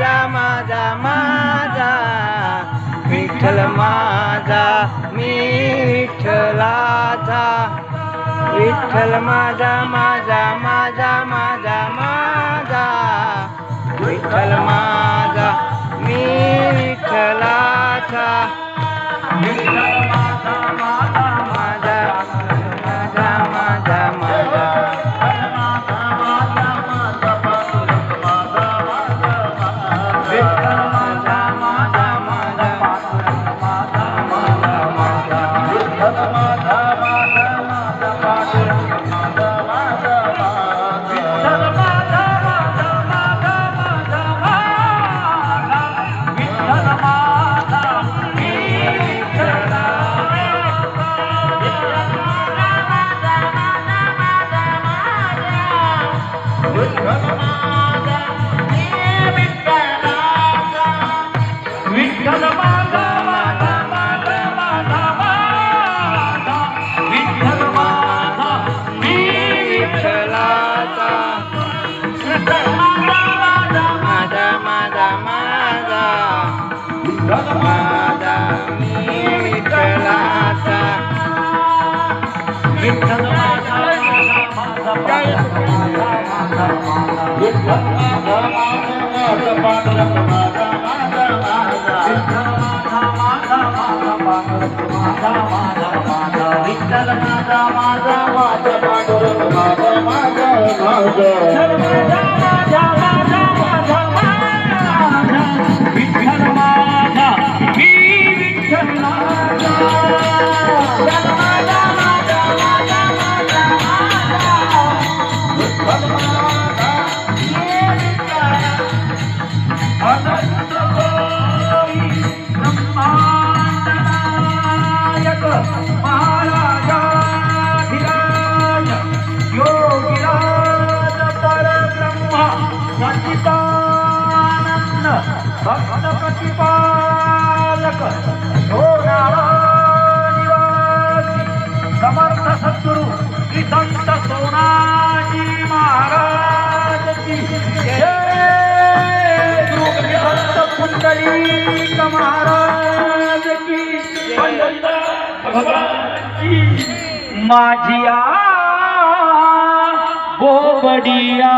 माझा माझा माझा विठ्ठल माझा मी विठ्ठलाचा विठ्ठल माझा माझा माझा माझा माझा विठ्ठल माझा मी विठ्ठलाचा विठ्ठल माझा माझा माझा माझा माझा माझा प्रतिपालक निवासी समर्थ सद्गुरु श्री संत सोनाजी महाराज की जय। संत पुंडलिक महाराज की माझिया बोबडिया